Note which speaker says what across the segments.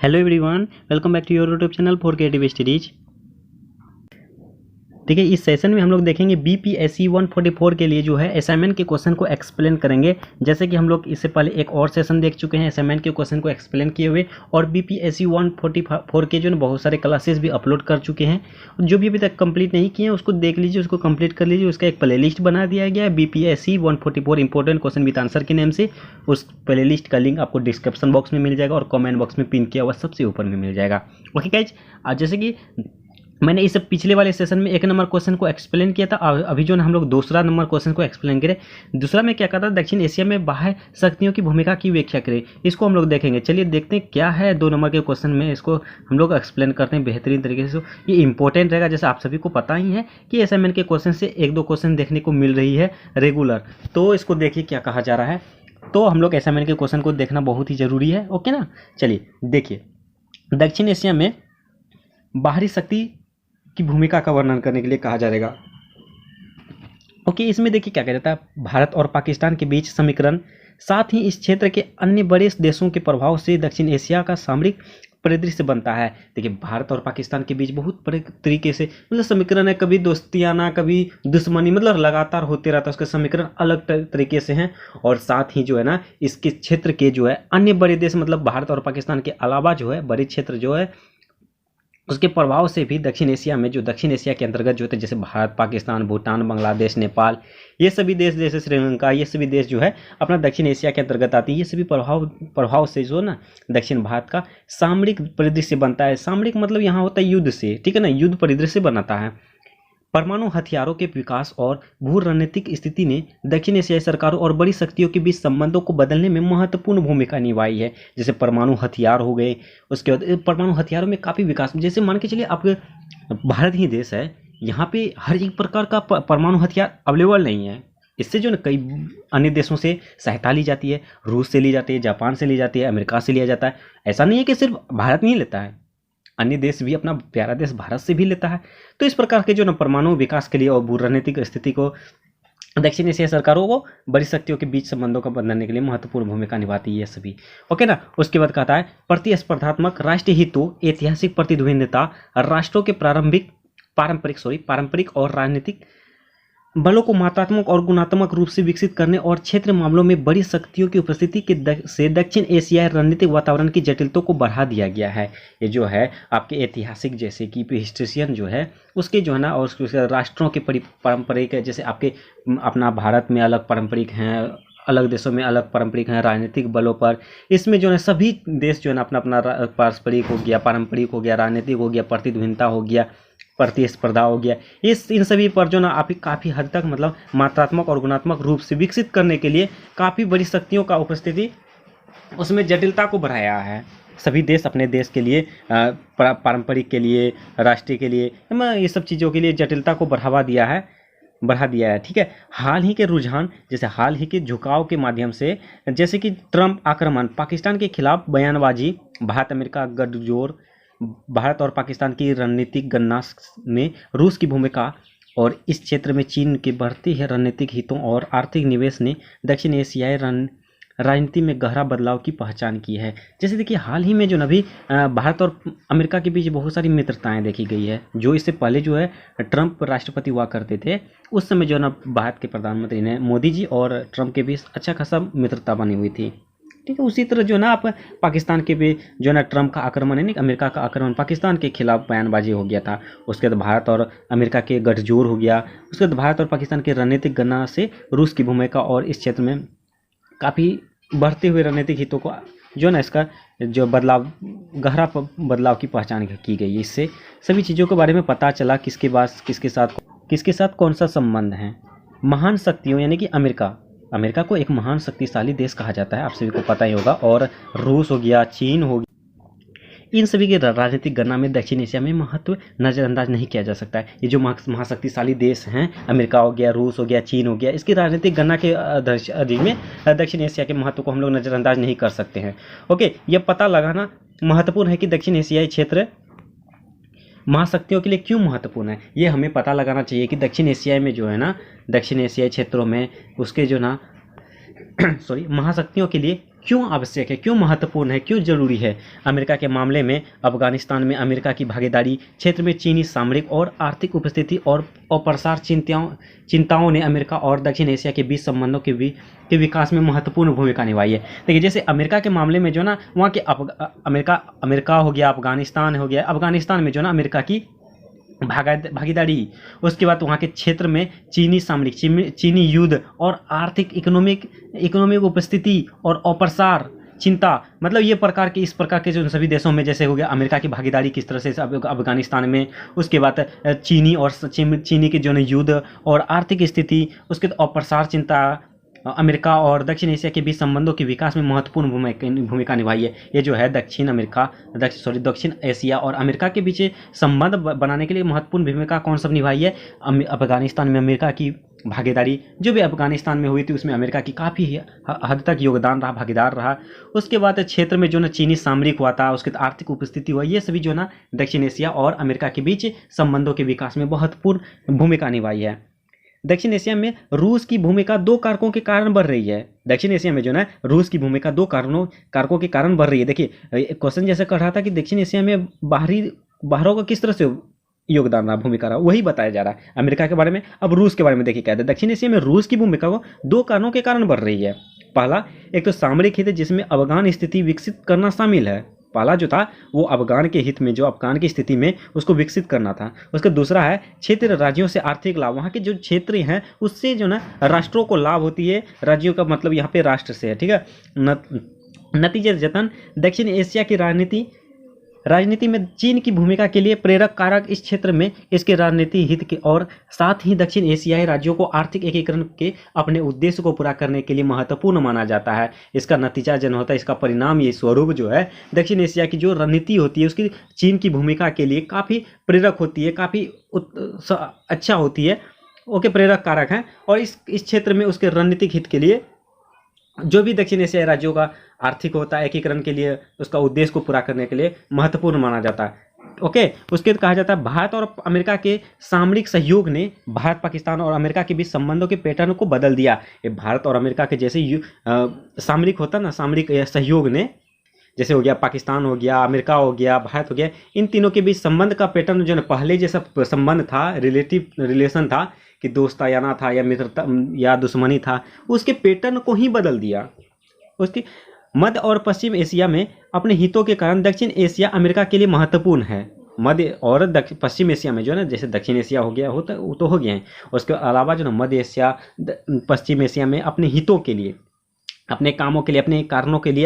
Speaker 1: Hello everyone, welcome back to your YouTube channel for creative studies. देखिए, इस session में हम लोग देखेंगे बीपीएससी 144 के लिए जो है असाइनमेंट के क्वेश्चन को एक्सप्लेन करेंगे। जैसे कि हम लोग इससे पहले एक और सेशन देख चुके हैं असाइनमेंट के क्वेश्चन को एक्सप्लेन किए हुए, और बीपीएससी 144 के जो है बहुत सारे क्लासेस भी अपलोड कर चुके हैं। जो भी अभी तक कंप्लीट नहीं किए हैं उसको देख लीजिए, उसको कंप्लीट कर लीजिए। उसका एक प्ले लिस्ट बना दिया गया है BPSC 144 important question with answer के नेम से। उस प्ले लिस्ट का लिंक आपको डिस्क्रिप्शन बॉक्स में मिल जाएगा और कमेंट बॉक्स में पिन किया हुआ सबसे ऊपर में मिल जाएगा। ओके गाइज, जैसे कि मैंने इस पिछले वाले सेशन में 1 नंबर क्वेश्चन को एक्सप्लेन किया था, अभी जो है हम लोग दूसरा नंबर क्वेश्चन को एक्सप्लेन करें। दूसरा में क्या कहता था, दक्षिण एशिया में बाह्य शक्तियों की भूमिका की व्याख्या करें। इसको हम लोग देखेंगे। चलिए देखते हैं क्या है 2 नंबर के क्वेश्चन में, इसको हम लोग एक्सप्लेन करते हैं बेहतरीन तरीके से। ये इंपॉर्टेंट रहेगा, जैसे आप सभी को पता ही है कि असाइनमेंट के क्वेश्चन से 1-2 क्वेश्चन देखने को मिल रही है रेगुलर। तो इसको देखिए क्या कहा जा रहा है। तो हम लोग असाइनमेंट के क्वेश्चन को देखना बहुत ही जरूरी है। ओके ना, चलिए देखिए, दक्षिण एशिया में बाहरी शक्ति की भूमिका का वर्णन करने के लिए कहा जाएगा। ओके, इसमें देखिए क्या कह जाता है, भारत और पाकिस्तान के बीच समीकरण, साथ ही इस क्षेत्र के अन्य बड़े देशों के प्रभाव से दक्षिण एशिया का सामरिक परिदृश्य बनता है। देखिए, भारत और पाकिस्तान के बीच बहुत बड़े तरीके से मतलब समीकरण है, कभी दोस्तियाना कभी दुश्मनी, मतलब लगातार होते रहता है। उसके समीकरण अलग तरीके से हैं। और साथ ही जो है ना, इसके क्षेत्र के जो है अन्य बड़े देश, मतलब भारत और पाकिस्तान के अलावा जो है बड़े क्षेत्र जो है उसके प्रभाव से भी दक्षिण एशिया में, जो दक्षिण एशिया के अंतर्गत जो थे, जैसे भारत, पाकिस्तान, भूटान, बांग्लादेश, नेपाल, ये सभी देश, जैसे श्रीलंका, ये सभी देश जो है अपना दक्षिण एशिया के अंतर्गत आती है। ये सभी प्रभाव से जो ना दक्षिण भारत का सामरिक परिदृश्य बनता है। सामरिक मतलब यहाँ होता है युद्ध से, ठीक है ना, युद्ध परिदृश्य बनाता है। परमाणु हथियारों के विकास और भू रणनीतिक स्थिति ने दक्षिण एशियाई सरकारों और बड़ी शक्तियों के बीच संबंधों को बदलने में महत्वपूर्ण भूमिका निभाई है। जैसे परमाणु हथियार हो गए, उसके बाद परमाणु हथियारों में काफ़ी विकास, जैसे मान के चलिए आपके भारत ही देश है, यहाँ पे हर एक प्रकार का परमाणु हथियार अवेलेबल नहीं है। इससे जो ना कई अन्य देशों से सहायता ली जाती है, रूस से ली जाती है, जापान से ली जाती है, अमेरिका से लिया जाता है। ऐसा नहीं है कि सिर्फ भारत नहीं लेता है, अन्य देश भी अपना प्यारा देश भारत से भी लेता है। तो इस प्रकार के जो ना परमाणु विकास के लिए और भू रणनीतिक स्थिति को दक्षिण एशियाई सरकारों को बड़ी शक्तियों के बीच संबंधों को बदलने के लिए महत्वपूर्ण भूमिका निभाती है सभी। ओके ना, उसके बाद कहता है प्रतिस्पर्धात्मक राष्ट्रीय हितों, ऐतिहासिक प्रतिद्वंदिता, राष्ट्रों के पारंपरिक और राजनीतिक बलों को मात्रात्मक और गुणात्मक रूप से विकसित करने और क्षेत्र मामलों में बड़ी शक्तियों की उपस्थिति से दक्षिण एशियाई रणनीतिक वातावरण की जटिलता को बढ़ा दिया गया है। ये जो है आपके ऐतिहासिक, जैसे कि हिस्ट्रिशियन जो है उसके जो है ना, और उसके राष्ट्रों के पारंपरिक, जैसे आपके अपना भारत में अलग पारंपरिक हैं, अलग देशों में अलग पारंपरिक हैं, राजनीतिक बलों पर, इसमें जो है सभी देश जो है ना अपना अपना पारस्परिक हो गया, पारंपरिक हो गया, राजनीतिक हो गया, प्रतिद्वंदिता हो गया, प्रतिस्पर्धा हो गया, इन सभी पर जो ना आप काफ़ी हद तक मतलब मात्रात्मक और गुणात्मक रूप से विकसित करने के लिए काफ़ी बड़ी शक्तियों का उपस्थिति, उसमें जटिलता को बढ़ाया है। सभी देश अपने देश के लिए, पारंपरिक के लिए, राष्ट्रीय के लिए, ये सब चीज़ों के लिए जटिलता को बढ़ा दिया है। ठीक है, हाल ही के रुझान, जैसे हाल ही के झुकाव के माध्यम से, जैसे कि ट्रंप आक्रमण, पाकिस्तान के खिलाफ बयानबाजी, भारत अमेरिका गठजोड़, भारत और पाकिस्तान की रणनीतिक गणना में रूस की भूमिका, और इस क्षेत्र में चीन के बढ़ते हैं रणनीतिक हितों और आर्थिक निवेश ने दक्षिण एशियाई राजनीति में गहरा बदलाव की पहचान की है। जैसे देखिए, हाल ही में जो अभी भारत और अमेरिका के बीच बहुत सारी मित्रताएं देखी गई है। जो इससे पहले जो है ट्रंप राष्ट्रपति हुआ करते थे, उस समय जो है ना भारत के प्रधानमंत्री ने, मोदी जी और ट्रंप के बीच अच्छा खासा मित्रता बनी हुई थी। ठीक है, उसी तरह जो ना आप पाकिस्तान के भी जो ना ट्रंप का आक्रमण है ना, अमेरिका का आक्रमण पाकिस्तान के खिलाफ बयानबाजी हो गया था। उसके बाद भारत और अमेरिका के गठजोड़ हो गया। उसके बाद भारत और पाकिस्तान के रणनीतिक गणना से रूस की भूमिका और इस क्षेत्र में काफ़ी बढ़ते हुए रणनीतिक हितों को जो ना इसका जो बदलाव, गहरा बदलाव की पहचान की गई। इससे सभी चीज़ों के बारे में पता चला किसके साथ कौन सा संबंध है। महान शक्तियों यानी कि अमेरिका को एक महान शक्तिशाली देश कहा जाता है, आप सभी को पता ही होगा। और रूस हो गया, चीन हो गया, इन सभी के राजनीतिक गणना में दक्षिण एशिया में महत्व नज़रअंदाज नहीं किया जा सकता है। ये जो महाशक्तिशाली देश हैं, अमेरिका हो गया, रूस हो गया, चीन हो गया, इसकी राजनीतिक गणना के अधिक में दक्षिण एशिया के महत्व को हम लोग नज़रअंदाज नहीं कर सकते हैं। ओके, यह पता लगाना महत्वपूर्ण है कि दक्षिण एशियाई क्षेत्र महाशक्तियों के लिए क्यों महत्वपूर्ण है। ये हमें पता लगाना चाहिए कि दक्षिण एशिया में जो है ना, दक्षिण एशियाई क्षेत्रों में उसके जो ना महाशक्तियों के लिए क्यों आवश्यक है, क्यों महत्वपूर्ण है, क्यों जरूरी है। अमेरिका के मामले में अफगानिस्तान में अमेरिका की भागीदारी, क्षेत्र में चीनी सामरिक और आर्थिक उपस्थिति और अप्रसार चिंताओं ने अमेरिका और दक्षिण एशिया के बीच संबंधों के विकास में महत्वपूर्ण भूमिका निभाई है। देखिए जैसे अमेरिका के मामले में जो ना वहाँ के अमेरिका हो गया, अफगानिस्तान हो गया, अफगानिस्तान में जो ना अमेरिका की भागीदारी, उसके बाद वहाँ के क्षेत्र में चीनी सामरिक, चीनी युद्ध और आर्थिक इकोनॉमिक उपस्थिति और अप्रसार चिंता, मतलब ये प्रकार के, इस प्रकार के जो सभी देशों में जैसे हो गया अमेरिका की भागीदारी किस तरह से अफगानिस्तान में, उसके बाद चीनी के जो है युद्ध और आर्थिक स्थिति, उसके बाद अप्रसार चिंता, अमेरिका और दक्षिण एशिया के बीच संबंधों के विकास में महत्वपूर्ण भूमिका निभाई है। ये जो है दक्षिण एशिया और अमेरिका के बीच संबंध बनाने के लिए महत्वपूर्ण भूमिका कौन सा निभाई है, अफगानिस्तान में अमेरिका की भागीदारी जो भी अफगानिस्तान में हुई थी उसमें अमेरिका की काफ़ी हद तक योगदान रहा, भागीदार रहा। उसके बाद क्षेत्र में जो ना चीनी सामरिक हुआ था, उसके आर्थिक उपस्थिति हुआ, ये सभी जो ना दक्षिण एशिया और अमेरिका के बीच संबंधों के विकास में महत्वपूर्ण भूमिका निभाई है। दक्षिण एशिया में रूस की भूमिका दो कारकों के कारण बढ़ रही है। दक्षिण एशिया में जो है रूस की भूमिका दो कारकों के कारण बढ़ रही है। देखिए क्वेश्चन जैसे कर रहा था कि दक्षिण एशिया में बाहरों का किस तरह से योगदान रहा, भूमिका रहा, वही बताया जा रहा है अमेरिका के बारे में। अब रूस के बारे में देखिए कहते हैं दक्षिण एशिया में रूस की भूमिका को दो कारणों के कारण बढ़ रही है। पहला, एक तो सामरिक हित जिसमें अफगान स्थिति विकसित करना शामिल है। पहला जो था वो अफगान के हित में, जो अफगान की स्थिति में उसको विकसित करना था। उसका दूसरा है क्षेत्र राज्यों से आर्थिक लाभ, वहाँ के जो क्षेत्र हैं उससे जो ना राष्ट्रों को लाभ होती है। राज्यों का मतलब यहाँ पे राष्ट्र से है, ठीक है। नतीजतन दक्षिण एशिया की राजनीति में चीन की भूमिका के लिए प्रेरक कारक इस क्षेत्र में इसके राजनीति हित के और साथ ही दक्षिण एशियाई राज्यों को आर्थिक एकीकरण के अपने उद्देश्य को पूरा करने के लिए महत्वपूर्ण माना जाता है। इसका नतीजा जन होता है, इसका परिणाम, ये स्वरूप जो है दक्षिण एशिया की जो रणनीति होती है उसकी चीन की भूमिका के लिए काफ़ी प्रेरक होती है, काफ़ी अच्छा होती है, ओके, प्रेरक कारक है। और इस क्षेत्र में उसके रणनीतिक हित के लिए जो भी दक्षिण एशियाई राज्यों का आर्थिक होता है एकीकरण के लिए, उसका उद्देश्य को पूरा करने के लिए महत्वपूर्ण माना जाता है। ओके, उसके बाद कहा जाता है भारत और अमेरिका के सामरिक सहयोग ने भारत, पाकिस्तान और अमेरिका के बीच संबंधों के पैटर्न को बदल दिया। ये भारत और अमेरिका के जैसे सामरिक होता ना, सामरिक सहयोग ने, जैसे हो गया पाकिस्तान हो गया, अमेरिका हो गया, भारत हो गया, इन तीनों के बीच संबंध का पैटर्न जो है पहले जैसा संबंध था, रिलेशन था कि दोस्ताना था या मित्रता या दुश्मनी था, उसके पैटर्न को ही बदल दिया। उसके मध्य और पश्चिम एशिया में अपने हितों के कारण दक्षिण एशिया अमेरिका के लिए महत्वपूर्ण है। मध्य और पश्चिम एशिया में जो है ना, जैसे दक्षिण एशिया हो गया होता वो तो हो गया है, उसके अलावा जो ना मध्य एशिया, पश्चिम एशिया में अपने हितों के लिए, अपने कामों के लिए, अपने कारणों के लिए,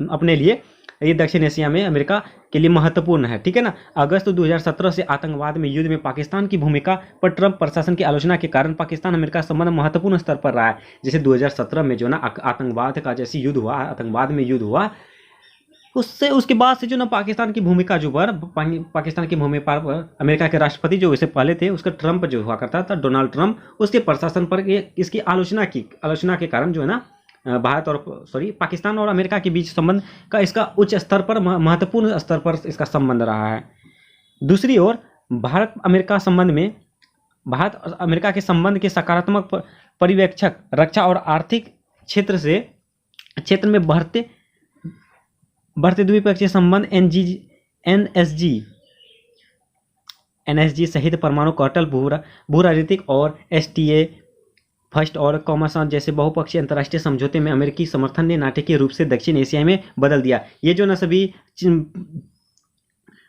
Speaker 1: अपने लिए ये दक्षिण एशिया में अमेरिका के लिए महत्वपूर्ण है, ठीक है ना। अगस्त 2017 से आतंकवाद में युद्ध में पाकिस्तान की भूमिका पर ट्रंप प्रशासन की आलोचना के कारण पाकिस्तान अमेरिका संबंध महत्वपूर्ण स्तर पर रहा है। जैसे 2017 में जो ना आतंकवाद का जैसे युद्ध हुआ, आतंकवाद में युद्ध हुआ, उसके बाद से जो ना पाकिस्तान की भूमिका जो पाकिस्तान की भूमिका पर अमेरिका के राष्ट्रपति जो इससे पहले थे उसका ट्रंप जो हुआ करता था, डोनाल्ड ट्रंप, उसके प्रशासन पर इसकी आलोचना के कारण जो है ना पाकिस्तान और अमेरिका के बीच संबंध का इसका उच्च स्तर पर, महत्वपूर्ण स्तर पर इसका संबंध रहा है। दूसरी ओर भारत अमेरिका के संबंध के सकारात्मक पर्यवेक्षक रक्षा और आर्थिक क्षेत्र में बढ़ते द्विपक्षीय संबंध एनएसजी सहित परमाणु कौशल, भू राजनीतिक और STA फर्स्ट और कॉमर्सन जैसे बहुपक्षीय अंतर्राष्ट्रीय समझौते में अमेरिकी समर्थन ने नाटकीय रूप से दक्षिण एशिया में बदल दिया। ये जो ना सभी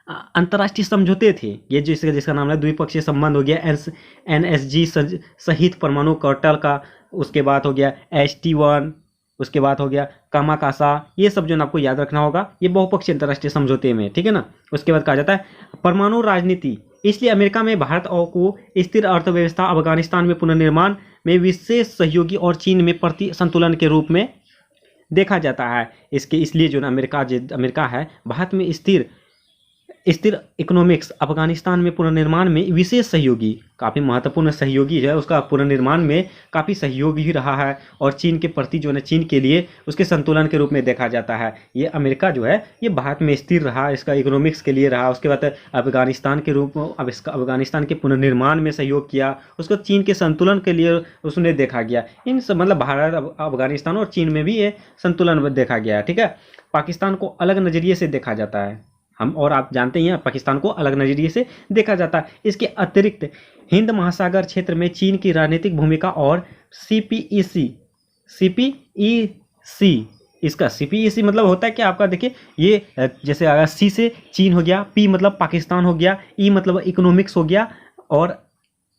Speaker 1: अंतर्राष्ट्रीय समझौते थे, ये जिसका नाम है द्विपक्षीय संबंध हो गया NSG सहित परमाणु कौशल का, उसके बाद हो गया ST1, उसके बाद हो गया कामाकासा, ये सब जो ना आपको याद रखना होगा, ये बहुपक्षीय अंतर्राष्ट्रीय समझौते में, ठीक है ना। उसके बाद कहा जाता है परमाणु राजनीति, इसलिए अमेरिका में भारत को स्थिर अर्थव्यवस्था, अफगानिस्तान में पुनर्निर्माण में विशेष सहयोगी और चीन में प्रति संतुलन के रूप में देखा जाता है। इसलिए जो ना अमेरिका है भारत में स्थिर इकोनॉमिक्स अफगानिस्तान में पुनर्निर्माण में विशेष सहयोगी, काफ़ी महत्वपूर्ण सहयोगी जो है उसका पुनर्निर्माण में काफ़ी सहयोगी ही रहा है और चीन के प्रति जो है चीन के लिए उसके संतुलन के रूप में देखा जाता है। ये अमेरिका जो है ये भारत में स्थिर रहा, इसका इकोनॉमिक्स के लिए रहा, उसके बाद अफगानिस्तान के रूप में अब इसका अफगानिस्तान के पुनर्निर्माण में सहयोग किया, उसको चीन के संतुलन के लिए उसने देखा गया। इन सब मतलब भारत अफगानिस्तान और चीन में भी ये संतुलन देखा गया। ठीक है, पाकिस्तान को अलग नज़रिए से देखा जाता है, हम और आप जानते हैं पाकिस्तान को अलग नज़रिए से देखा जाता है। इसके अतिरिक्त हिंद महासागर क्षेत्र में चीन की राजनीतिक भूमिका और सीपीईसी इसका सीपीईसी मतलब होता है कि आपका देखिए ये जैसे अगर सी से चीन हो गया, पी मतलब पाकिस्तान हो गया, ई मतलब इकोनॉमिक्स हो गया और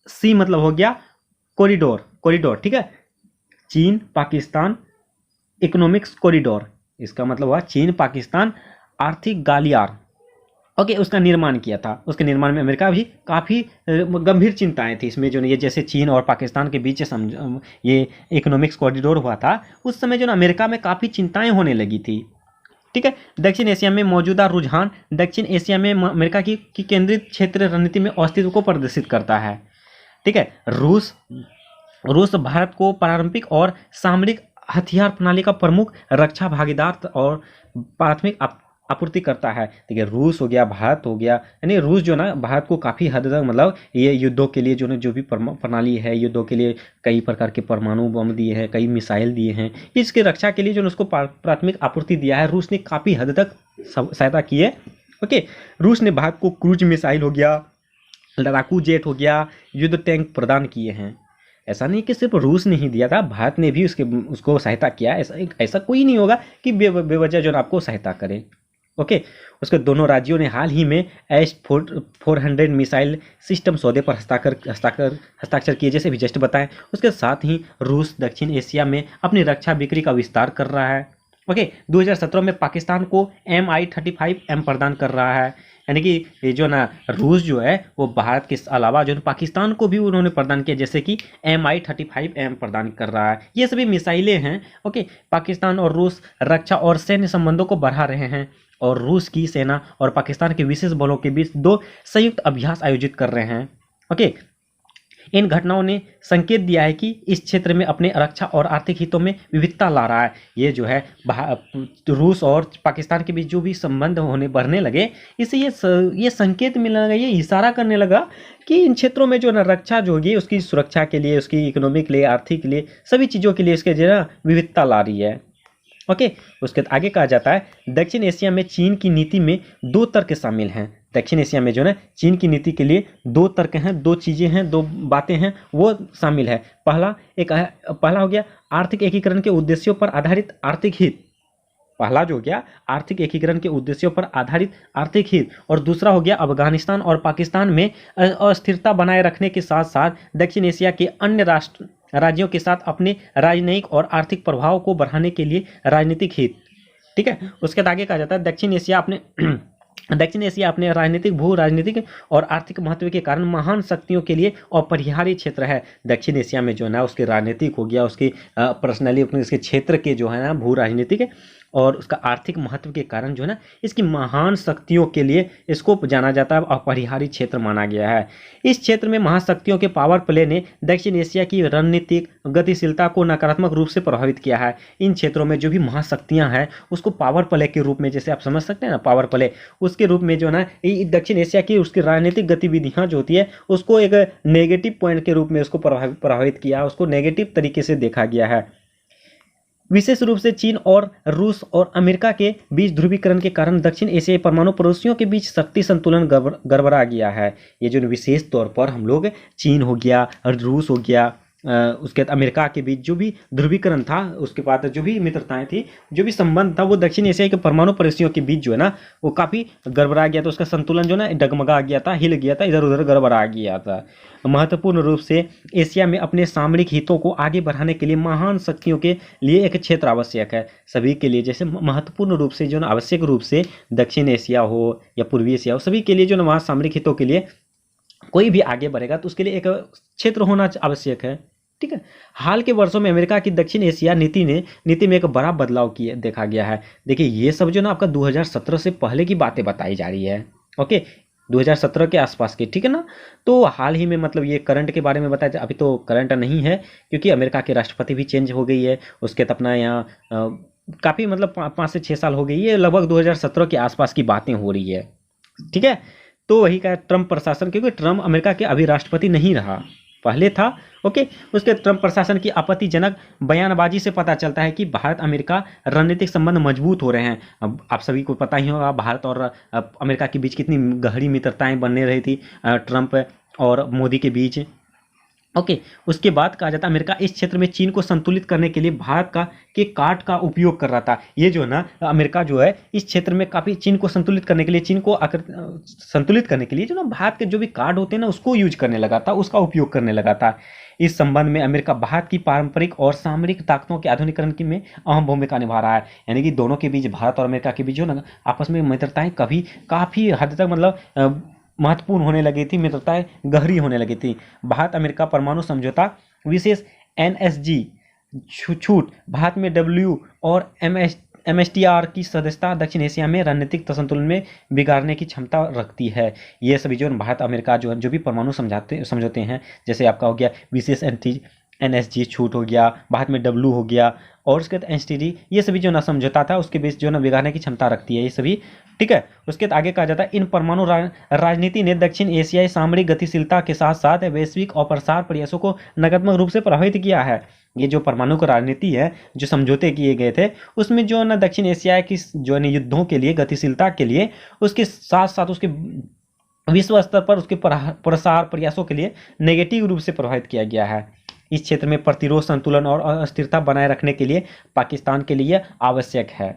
Speaker 1: सी मतलब हो गया कॉरिडोर। ठीक है, चीन पाकिस्तान इकोनॉमिक्स कॉरिडोर, इसका मतलब हुआ चीन पाकिस्तान आर्थिक गलियार। ओके, उसका निर्माण किया था। उसके निर्माण में अमेरिका भी काफ़ी गंभीर चिंताएं थी इसमें जो ये जैसे चीन और पाकिस्तान के बीच ये इकोनॉमिक्स कॉरिडोर हुआ था उस समय जो ना अमेरिका में काफ़ी चिंताएं होने लगी थी। ठीक है, दक्षिण एशिया में मौजूदा रुझान दक्षिण एशिया में अमेरिका की केंद्रित क्षेत्र रणनीति में अस्तित्व को प्रदर्शित करता है। ठीक है, रूस भारत को पारंपरिक और सामरिक हथियार प्रणाली का प्रमुख रक्षा भागीदार और प्राथमिक आपूर्ति करता है। देखिए रूस हो गया, भारत हो गया, यानी रूस जो ना भारत को काफ़ी हद तक मतलब ये युद्धों के लिए जो भी प्रणाली है, युद्धों के लिए कई प्रकार के परमाणु बम दिए हैं, कई मिसाइल दिए हैं, इसकी रक्षा के लिए जो उसको प्राथमिक आपूर्ति दिया है रूस ने काफ़ी हद तक सहायता की है। ओके, रूस ने भारत को क्रूज मिसाइल हो गया, लड़ाकू जेट हो गया, युद्ध टैंक प्रदान किए हैं। ऐसा नहीं कि सिर्फ रूस ने ही दिया था, भारत ने भी उसको सहायता किया। ऐसा कोई नहीं होगा कि बेवजह जो आपको सहायता करे। ओके, उसके दोनों राज्यों ने हाल ही में S-400 मिसाइल सिस्टम सौदे पर हस्ताक्षर किए, जैसे भी जस्ट बताएं। उसके साथ ही रूस दक्षिण एशिया में अपनी रक्षा बिक्री का विस्तार कर रहा है। ओके, 2017 में पाकिस्तान को Mi-35M प्रदान कर रहा है, यानी कि ये जो ना रूस जो है वो भारत के अलावा जो पाकिस्तान को भी उन्होंने प्रदान किया, जैसे कि Mi-35M प्रदान कर रहा है। ये सभी मिसाइलें हैं। ओके, पाकिस्तान और रूस रक्षा और सैन्य संबंधों को बढ़ा रहे हैं और रूस की सेना और पाकिस्तान के विशेष बलों के बीच 2 संयुक्त अभ्यास आयोजित कर रहे हैं। ओके, इन घटनाओं ने संकेत दिया है कि इस क्षेत्र में अपने रक्षा और आर्थिक हितों में विविधता ला रहा है। ये जो है रूस और पाकिस्तान के बीच जो भी संबंध बढ़ने लगे, इससे ये संकेत मिलने लगा, ये इशारा करने लगा कि इन क्षेत्रों में जो ना रक्षा जो होगी उसकी सुरक्षा के लिए, उसकी इकोनॉमिक के लिए, आर्थिक के लिए, सभी चीज़ों के लिए इसके जो है विविधता ला रही है। ओके, उसके आगे कहा जाता है दक्षिण एशिया में चीन की नीति में 2 तर्क शामिल हैं। दक्षिण एशिया में जो है चीन की नीति के लिए 2 तर्क हैं, 2 चीज़ें हैं, 2 बातें हैं, वो शामिल है। पहला हो गया आर्थिक एकीकरण के उद्देश्यों पर आधारित आर्थिक हित। पहला जो हो गया आर्थिक एकीकरण के उद्देश्यों पर आधारित आर्थिक हित, और दूसरा हो गया अफगानिस्तान और पाकिस्तान में अस्थिरता बनाए रखने के साथ साथ दक्षिण एशिया के अन्य राज्यों के साथ अपने राजनयिक और आर्थिक प्रभाव को बढ़ाने के लिए राजनीतिक हित। ठीक है, उसके आगे कहा जाता है दक्षिण एशिया अपने राजनीतिक, भू राजनीतिक और आर्थिक महत्व के कारण महान शक्तियों के लिए अपरिहार्य क्षेत्र है। दक्षिण एशिया में जो है ना उसके राजनीतिक हो गया, उसकी पर्सनली अपने इसके क्षेत्र के जो है ना भू राजनीतिक और उसका आर्थिक महत्व के कारण जो है ना इसकी महान शक्तियों के लिए इसको जाना जाता है, अपरिहार्य क्षेत्र माना गया है। इस क्षेत्र में महाशक्तियों के पावर प्ले ने दक्षिण एशिया की रणनीतिक गतिशीलता को नकारात्मक रूप से प्रभावित किया है। इन क्षेत्रों में जो भी महाशक्तियां हैं उसको पावर प्ले के रूप में, जैसे आप समझ सकते हैं ना पावर प्ले, उसके रूप में जो है ना दक्षिण एशिया की उसकी राजनीतिक गतिविधियां जो होती है उसको एक नेगेटिव पॉइंट के रूप में उसको प्रभावित किया, उसको नेगेटिव तरीके से देखा गया है। विशेष रूप से चीन और रूस और अमेरिका के बीच ध्रुवीकरण के कारण दक्षिण एशियाई परमाणु पड़ोसियों के बीच शक्ति संतुलन गड़बड़ा गया है। ये जो विशेष तौर पर हम लोग चीन हो गया और रूस हो गया, उसके बाद अमेरिका के बीच जो भी ध्रुवीकरण था, उसके बाद जो भी मित्रताएं थी, जो भी संबंध था, वो दक्षिण एशिया के परमाणु पड़ोसियों के बीच जो है ना वो काफ़ी गड़बड़ा गया था। उसका संतुलन जो ना डगमगा गया था, हिल गया था, इधर उधर गड़बड़ा गया था। महत्वपूर्ण रूप से एशिया में अपने सामरिक हितों को आगे बढ़ाने के लिए महान शक्तियों के लिए एक क्षेत्र आवश्यक है। सभी के लिए जैसे महत्वपूर्ण रूप से जो ना आवश्यक रूप से दक्षिण एशिया हो या पूर्वी एशिया हो, सभी के लिए जो ना वहाँ सामरिक हितों के लिए कोई भी आगे बढ़ेगा तो उसके लिए एक क्षेत्र होना आवश्यक है। ठीक है, हाल के वर्षों में अमेरिका की दक्षिण एशिया नीति में एक बड़ा बदलाव किया देखा गया है। देखिए ये सब जो ना आपका 2017 से पहले की बातें बताई जा रही है। ओके, 2017 के आसपास की, ठीक है ना। तो हाल ही में मतलब ये करंट के बारे में बताया जाए, अभी तो करंट नहीं है क्योंकि अमेरिका के राष्ट्रपति भी चेंज हो गई है, उसके तो अपना यहाँ काफ़ी मतलब 5 से 6 साल हो गई है, लगभग 2017 के आसपास की बातें हो रही है, ठीक है। तो वही का ट्रम्प प्रशासन, क्योंकि ट्रम्प अमेरिका के अभी राष्ट्रपति नहीं रहा, पहले था। ओके, उसके ट्रम्प प्रशासन की आपत्तिजनक बयानबाजी से पता चलता है कि भारत अमेरिका रणनीतिक संबंध मजबूत हो रहे हैं। अब आप सभी को पता ही होगा भारत और अमेरिका के बीच कितनी गहरी मित्रताएं बनने रही थी ट्रम्प और मोदी के बीच। ओके, उसके बाद कहा जाता है अमेरिका इस क्षेत्र में चीन को संतुलित करने के लिए भारत का के कार्ड का उपयोग कर रहा था। ये जो है ना, अमेरिका जो है इस क्षेत्र में काफ़ी चीन को संतुलित करने के लिए, चीन को संतुलित करने के लिए जो ना भारत के जो भी कार्ड होते हैं ना उसको यूज करने लगा था, उसका उपयोग करने लगा था। इस संबंध में अमेरिका भारत की पारंपरिक और सामरिक ताकतों के आधुनिकीकरण की में अहम भूमिका निभा रहा है। यानी कि दोनों के बीच, भारत और अमेरिका के बीच जो ना आपस में मित्रताएं कभी काफ़ी हद तक मतलब महत्वपूर्ण होने लगी थी, मित्रताएं गहरी होने लगी थी। भारत अमेरिका परमाणु समझौता विशेष NSG छूट, भारत में डब्ल्यू और MSTR की सदस्यता दक्षिण एशिया में रणनीतिक संतुलन में बिगाड़ने की क्षमता रखती है। ये सभी जो भारत अमेरिका जो भी परमाणु समझौते हैं, जैसे आपका हो गया विशेष NSG छूट हो गया, भारत में डब्ल्यू हो गया, और उसके बाद NSTD, ये सभी जो ना समझौता था उसके बीच जो ना बिगाड़ने की क्षमता रखती है ये सभी, ठीक है। उसके बाद आगे कहा जाता है इन परमाणु राजनीति ने दक्षिण एशियाई सामरिक गतिशीलता के साथ साथ वैश्विक और प्रसार प्रयासों को नकारात्मक रूप से प्रभावित किया है। ये जो परमाणु की राजनीति है, जो समझौते किए गए थे, उसमें जो ना दक्षिण एशिया की जो है युद्धों के लिए, गतिशीलता के लिए, उसके साथ साथ उसके विश्व स्तर पर उसके प्रसार प्रयासों के लिए नेगेटिव रूप से प्रभावित किया गया है। इस क्षेत्र में प्रतिरोध, संतुलन और अस्थिरता बनाए रखने के लिए पाकिस्तान के लिए आवश्यक है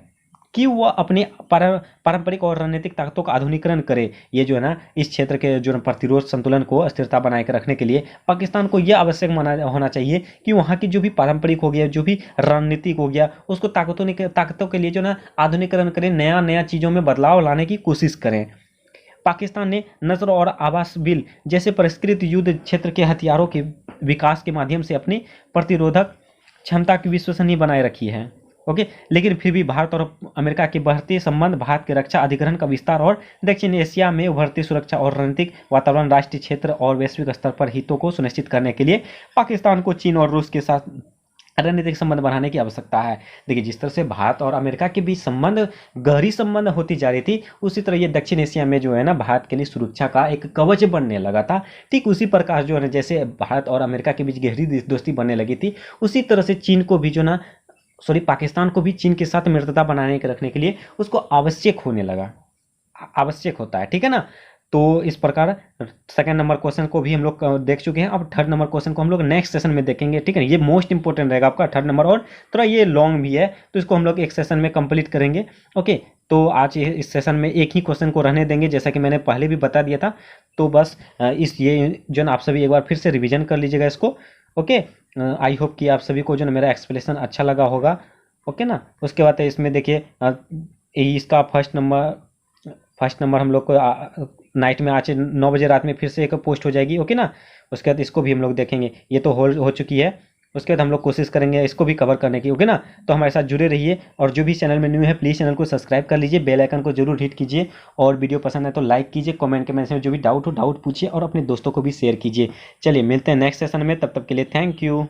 Speaker 1: कि वह अपने पारंपरिक और रणनीतिक ताकतों का आधुनिकीकरण करे। ये जो है ना इस क्षेत्र के जो प्रतिरोध, संतुलन को स्थिरता बनाए कर रखने के लिए पाकिस्तान को यह आवश्यक होना चाहिए कि वहाँ की जो भी पारंपरिक हो गया, जो भी रणनीतिक हो गया, उसको ताकतों के लिए जो ना आधुनिकीकरण करें, नया चीज़ों में बदलाव लाने की कोशिश करें। पाकिस्तान ने नस्र और आवास बिल जैसे परिष्कृत युद्ध क्षेत्र के हथियारों के विकास के माध्यम से अपनी प्रतिरोधक क्षमता की विश्वसनीय बनाए रखी है। ओके, लेकिन फिर भी भारत और अमेरिका के बढ़ते संबंध, भारत के रक्षा अधिग्रहण का विस्तार और दक्षिण एशिया में उभरती सुरक्षा और रणनीतिक वातावरण, राष्ट्रीय क्षेत्र और वैश्विक स्तर पर हितों को सुनिश्चित करने के लिए पाकिस्तान को चीन और रूस के साथ रणनीतिक संबंध बढ़ाने की आवश्यकता है। देखिए, जिस तरह से भारत और अमेरिका के बीच गहरी संबंध होती जा रही थी, उसी तरह ये दक्षिण एशिया में जो है ना भारत के लिए सुरक्षा का एक कवच बनने लगा था। ठीक उसी प्रकार जो है ना, जैसे भारत और अमेरिका के बीच गहरी दोस्ती बनने लगी थी, उसी तरह से चीन को भी जो ना पाकिस्तान को भी चीन के साथ मित्रता बनाने के रखने के लिए उसको आवश्यक होने लगा, आवश्यक होता है, ठीक है ना। तो इस प्रकार सेकंड नंबर क्वेश्चन को भी हम लोग देख चुके हैं। अब थर्ड नंबर क्वेश्चन को हम लोग नेक्स्ट सेशन में देखेंगे, ठीक है। ये मोस्ट इंपॉर्टेंट रहेगा आपका थर्ड नंबर, और थोड़ा ये लॉन्ग भी है, तो इसको हम लोग एक सेशन में कंप्लीट करेंगे। ओके, तो आज इस सेशन में एक ही क्वेश्चन को रहने देंगे, जैसा कि मैंने पहले भी बता दिया था। तो बस ये जो आप सभी एक बार फिर से रिविजन कर लीजिएगा इसको। ओके, आई होप कि आप सभी को जो ना मेरा एक्सप्लेनेशन अच्छा लगा होगा। ओके ना। उसके बाद इसमें देखिए इसका फर्स्ट नंबर हम लोग को नाइट में आज 9 बजे रात में फिर से एक पोस्ट हो जाएगी। ओके ना। उसके बाद इसको भी हम लोग देखेंगे, ये तो हो चुकी है। उसके बाद हम लोग कोशिश करेंगे इसको भी कवर करने की। ओके ना। तो हमारे साथ जुड़े रहिए, और जो भी चैनल में न्यू है प्लीज़ चैनल को सब्सक्राइब कर लीजिए, बेल आइकन को जरूर हिट कीजिए, और वीडियो पसंद है तो लाइक कीजिए, कमेंट के मैसेज में जो भी डाउट हो डाउट पूछिए, और अपने दोस्तों को भी शेयर कीजिए। चलिए मिलते हैं नेक्स्ट सेशन में, तब तक के लिए थैंक यू।